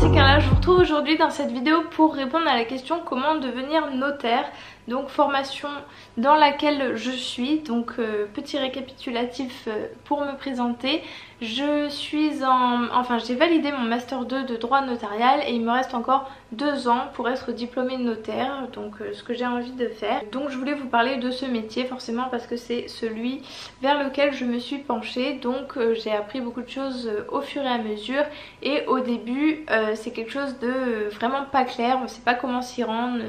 c'est Carla, je vous retrouve aujourd'hui dans cette vidéo pour répondre à la question comment devenir notaire. Donc formation dans laquelle je suis, donc petit récapitulatif pour me présenter. Je suis j'ai validé mon master 2 de droit notarial et il me reste encore 2 ans pour être diplômée de notaire, donc ce que j'ai envie de faire. Donc je voulais vous parler de ce métier forcément parce que c'est celui vers lequel je me suis penchée. Donc j'ai appris beaucoup de choses au fur et à mesure et au début c'est quelque chose de vraiment pas clair, on ne sait pas comment s'y rendre,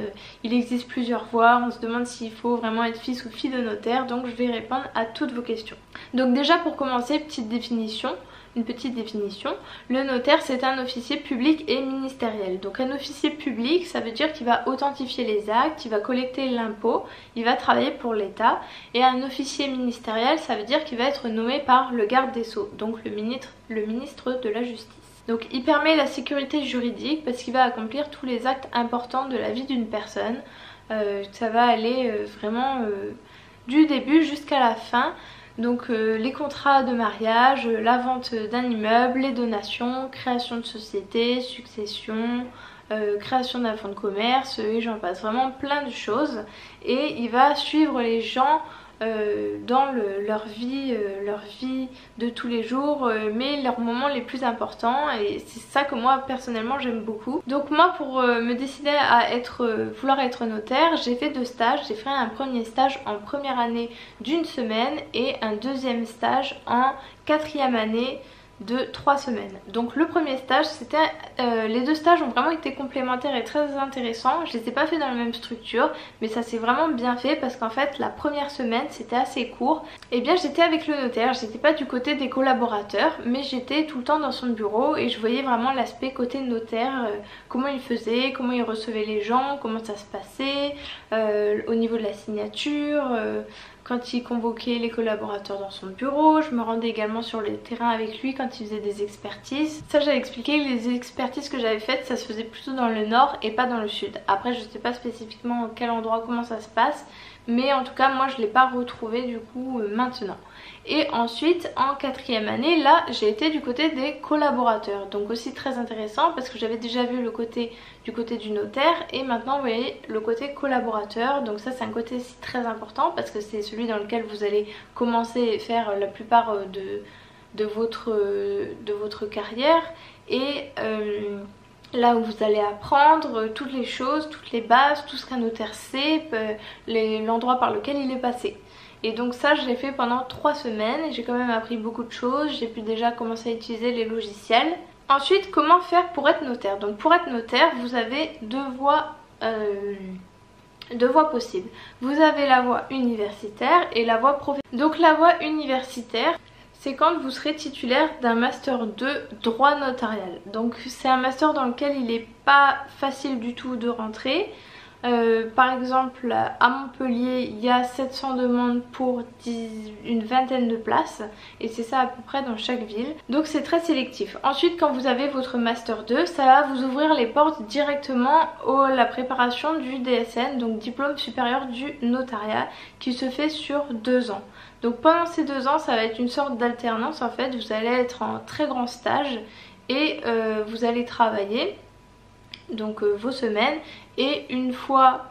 il existe plusieurs voies, on se demande s'il faut vraiment être fils ou fille de notaire, donc je vais répondre à toutes vos questions. Donc déjà pour commencer, une petite définition, le notaire c'est un officier public et ministériel. Donc un officier public, ça veut dire qu'il va authentifier les actes, il va collecter l'impôt, il va travailler pour l'État. Et un officier ministériel, ça veut dire qu'il va être nommé par le garde des Sceaux, donc le ministre de la Justice. Donc il permet la sécurité juridique parce qu'il va accomplir tous les actes importants de la vie d'une personne. Ça va aller vraiment du début jusqu'à la fin. Donc les contrats de mariage, la vente d'un immeuble, les donations, création de société, succession, création d'un fonds de commerce et j'en passe, vraiment plein de choses. Et il va suivre les gens dans leur vie de tous les jours, mais leurs moments les plus importants, et c'est ça que moi personnellement j'aime beaucoup. Donc moi pour me décider à vouloir être notaire, j'ai fait 2 stages. J'ai fait un premier stage en première année d'1 semaine et un deuxième stage en 4e année de 3 semaines. Donc le premier stage c'était les 2 stages ont vraiment été complémentaires et très intéressants. Je les ai pas fait dans la même structure mais ça s'est vraiment bien fait parce qu'en fait la première semaine c'était assez court. Et bien j'étais avec le notaire, j'étais pas du côté des collaborateurs mais j'étais tout le temps dans son bureau et je voyais vraiment l'aspect côté notaire, comment il faisait, comment il recevait les gens, comment ça se passait au niveau de la signature, quand il convoquait les collaborateurs dans son bureau. Je me rendais également sur le terrain avec lui quand il faisait des expertises. Ça j'avais expliqué que les expertises que j'avais faites ça se faisait plutôt dans le nord et pas dans le sud. Après je sais pas spécifiquement quel endroit, comment ça se passe, mais en tout cas moi je l'ai pas retrouvé du coup maintenant. Et ensuite en 4e année là j'ai été du côté des collaborateurs, donc aussi très intéressant parce que j'avais déjà vu le côté du notaire et maintenant vous voyez le côté collaborateur. Donc ça c'est un côté aussi très important parce que c'est celui dans lequel vous allez commencer à faire la plupart de votre carrière et là où vous allez apprendre toutes les choses, toutes les bases, tout ce qu'un notaire sait, l'endroit par lequel il est passé. Et donc ça je l'ai fait pendant 3 semaines et j'ai quand même appris beaucoup de choses. J'ai pu déjà commencer à utiliser les logiciels. Ensuite comment faire pour être notaire? Donc pour être notaire vous avez 2 voies possibles. Vous avez la voie universitaire et la voie professionnelle. Donc la voie universitaire c'est quand vous serez titulaire d'un master 2 droit notarial. Donc c'est un master dans lequel il n'est pas facile du tout de rentrer. Par exemple à Montpellier il y a 700 demandes pour une vingtaine de places et c'est ça à peu près dans chaque ville, donc c'est très sélectif. Ensuite quand vous avez votre master 2 ça va vous ouvrir les portes directement à la préparation du DSN, donc diplôme supérieur du notariat, qui se fait sur 2 ans. Donc pendant ces 2 ans ça va être une sorte d'alternance en fait, vous allez être en très grand stage et vous allez travailler donc vos semaines, et une fois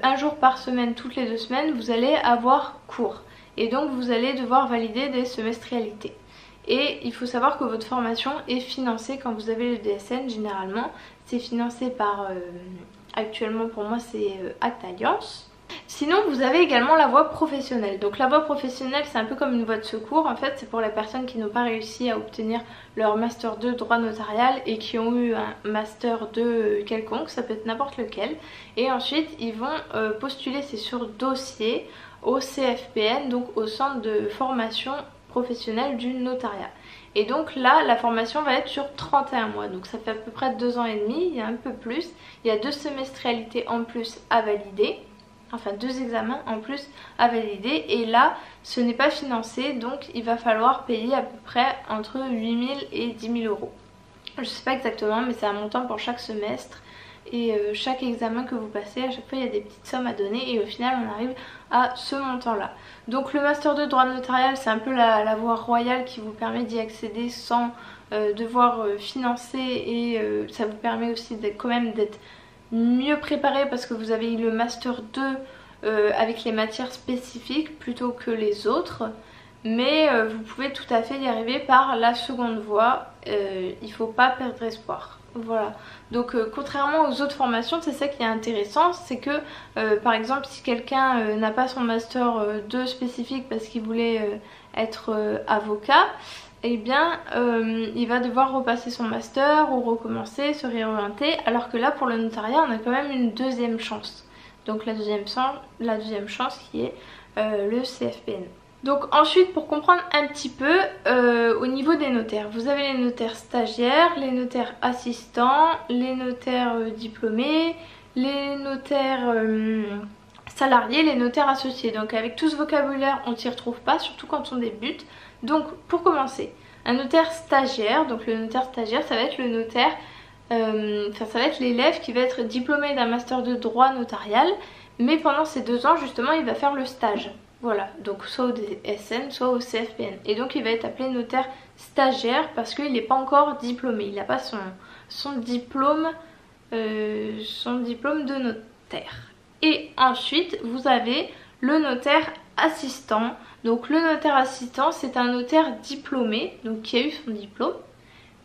un jour par semaine toutes les 2 semaines vous allez avoir cours et donc vous allez devoir valider des semestrialités. Et il faut savoir que votre formation est financée quand vous avez le DSN. Généralement c'est financé par actuellement pour moi c'est Acte Alliance. Sinon vous avez également la voie professionnelle. Donc la voie professionnelle c'est un peu comme une voie de secours en fait, c'est pour les personnes qui n'ont pas réussi à obtenir leur master 2 droit notarial et qui ont eu un master 2 quelconque, ça peut être n'importe lequel, et ensuite ils vont postuler, c'est sur dossier, au CFPN, donc au centre de formation professionnelle du notariat. Et donc là la formation va être sur 31 mois, donc ça fait à peu près 2 ans et demi, il y a un peu plus, il y a 2 semestrialités en plus à valider. Enfin 2 examens en plus à valider, et là ce n'est pas financé, donc il va falloir payer à peu près entre 8 000 et 10 000 euros. Je sais pas exactement mais c'est un montant pour chaque semestre et chaque examen que vous passez, à chaque fois il y a des petites sommes à donner et au final on arrive à ce montant là. Donc le master 2 droit notarial, c'est un peu la voie royale qui vous permet d'y accéder sans devoir financer, et ça vous permet aussi quand même d'être mieux préparé parce que vous avez eu le master 2 avec les matières spécifiques plutôt que les autres. Mais vous pouvez tout à fait y arriver par la seconde voie, il faut pas perdre espoir. Voilà, donc contrairement aux autres formations, c'est ça qui est intéressant, c'est que par exemple si quelqu'un n'a pas son master 2 spécifique parce qu'il voulait être avocat, eh bien il va devoir repasser son master ou recommencer, se réorienter, alors que là pour le notariat on a quand même une deuxième chance. Donc la deuxième chance qui est le CFPN. Donc ensuite, pour comprendre un petit peu au niveau des notaires, vous avez les notaires stagiaires, les notaires assistants, les notaires diplômés, les notaires salariés, les notaires associés. Donc avec tout ce vocabulaire, on ne s'y retrouve pas, surtout quand on débute. Donc pour commencer, un notaire stagiaire, donc le notaire stagiaire, ça va être le notaire, ça va être l'élève qui va être diplômé d'un master de droit notarial, mais pendant ces 2 ans justement il va faire le stage. Voilà, donc soit au DSN, soit au CFPN. Et donc il va être appelé notaire stagiaire parce qu'il n'est pas encore diplômé. Il n'a pas son diplôme de notaire. Et ensuite, vous avez le notaire assistant. Donc le notaire assistant, c'est un notaire diplômé, donc qui a eu son diplôme,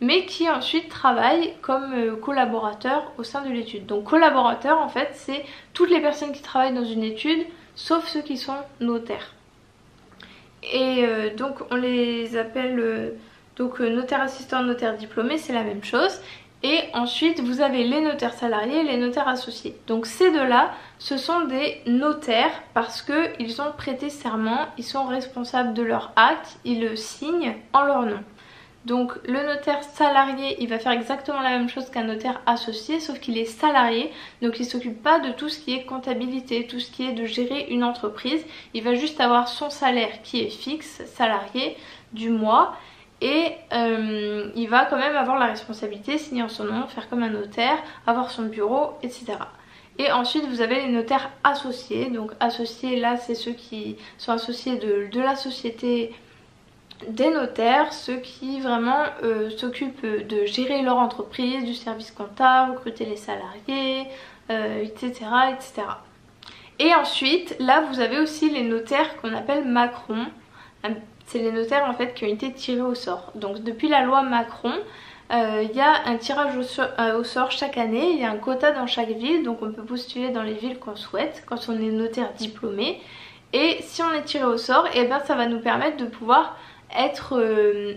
mais qui ensuite travaille comme collaborateur au sein de l'étude. Donc collaborateur, en fait, c'est toutes les personnes qui travaillent dans une étude, sauf ceux qui sont notaires. Et donc on les appelle notaire assistant, notaire diplômé, c'est la même chose. Et ensuite vous avez les notaires salariés et les notaires associés. Donc ces deux-là, ce sont des notaires parce qu'ils ont prêté serment, ils sont responsables de leur acte, ils le signent en leur nom. Donc le notaire salarié, il va faire exactement la même chose qu'un notaire associé, sauf qu'il est salarié, donc il ne s'occupe pas de tout ce qui est comptabilité, tout ce qui est de gérer une entreprise. Il va juste avoir son salaire qui est fixe, salarié, du mois, et il va quand même avoir la responsabilité, signer en son nom, faire comme un notaire, avoir son bureau, etc. Et ensuite vous avez les notaires associés. Donc associés, là c'est ceux qui sont associés de la société des notaires, ceux qui vraiment s'occupent de gérer leur entreprise, du service comptable, recruter les salariés, etc., etc. Et ensuite, là vous avez aussi les notaires qu'on appelle Macron. C'est les notaires en fait qui ont été tirés au sort. Donc depuis la loi Macron, il y a un tirage au sort chaque année, il y a un quota dans chaque ville, donc on peut postuler dans les villes qu'on souhaite quand on est notaire diplômé. Et si on est tiré au sort, et bien ça va nous permettre de pouvoir être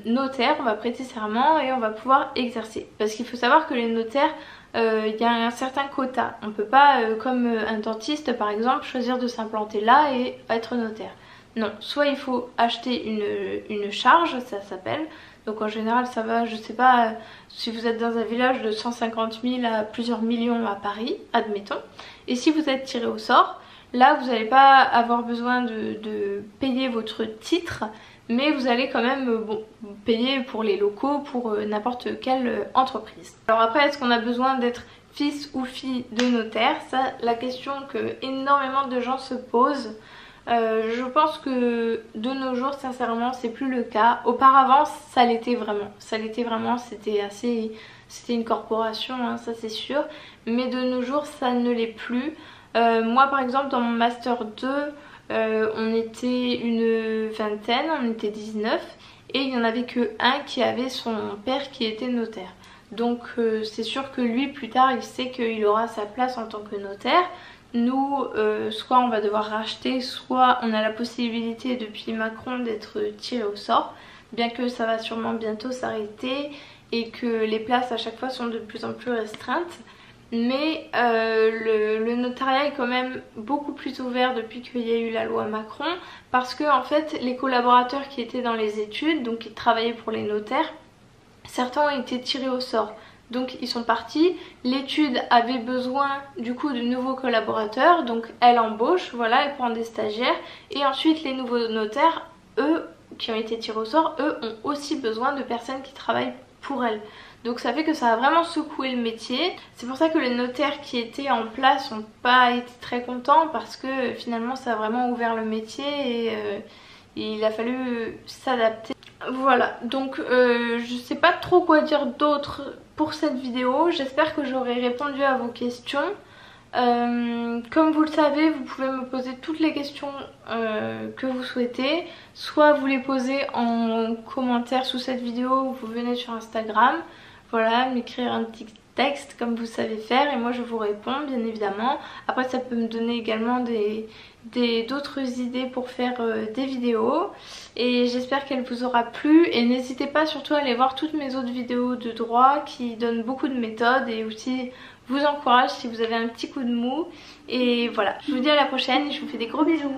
notaire, on va prêter serment et on va pouvoir exercer. Parce qu'il faut savoir que les notaires, il y a un certain quota. On ne peut pas, comme un dentiste par exemple, choisir de s'implanter là et être notaire. Non, soit il faut acheter une charge, ça s'appelle. Donc en général ça va, je sais pas, si vous êtes dans un village de 150 000 à plusieurs millions à Paris, admettons. Et si vous êtes tiré au sort, là vous n'allez pas avoir besoin de payer votre titre, mais vous allez quand même payer pour les locaux, pour n'importe quelle entreprise. Alors après, est-ce qu'on a besoin d'être fils ou fille de notaire? Ça, la question que énormément de gens se posent. Je pense que de nos jours, sincèrement, c'est plus le cas. Auparavant, ça l'était vraiment. C'était une corporation, hein, ça c'est sûr. Mais de nos jours, ça ne l'est plus. Moi, par exemple, dans mon master 2, on était une vingtaine, on était 19 et il n'y en avait que un qui avait son père qui était notaire. Donc c'est sûr que lui plus tard il sait qu'il aura sa place en tant que notaire. Nous soit on va devoir racheter, soit on a la possibilité depuis Macron d'être tiré au sort, bien que ça va sûrement bientôt s'arrêter et que les places à chaque fois sont de plus en plus restreintes. Mais le notariat est quand même beaucoup plus ouvert depuis qu'il y a eu la loi Macron, parce que en fait les collaborateurs qui étaient dans les études, donc qui travaillaient pour les notaires, certains ont été tirés au sort. Donc ils sont partis, l'étude avait besoin du coup de nouveaux collaborateurs, donc elle embauche, voilà, elle prend des stagiaires, et ensuite les nouveaux notaires, eux qui ont été tirés au sort, eux ont aussi besoin de personnes qui travaillent pour elles. Donc ça fait que ça a vraiment secoué le métier. C'est pour ça que les notaires qui étaient en place n'ont pas été très contents, parce que finalement ça a vraiment ouvert le métier et il a fallu s'adapter. Voilà, donc je sais pas trop quoi dire d'autre pour cette vidéo. J'espère que j'aurai répondu à vos questions. Comme vous le savez, vous pouvez me poser toutes les questions que vous souhaitez. Soit vous les posez en commentaire sous cette vidéo, ou vous venez sur Instagram. Voilà, m'écrire un petit texte comme vous savez faire et moi je vous réponds bien évidemment. Après ça peut me donner également d'autres idées pour faire des vidéos, et j'espère qu'elle vous aura plu. Et n'hésitez pas surtout à aller voir toutes mes autres vidéos de droit qui donnent beaucoup de méthodes et aussi vous encourage si vous avez un petit coup de mou. Et voilà, je vous dis à la prochaine et je vous fais des gros bisous.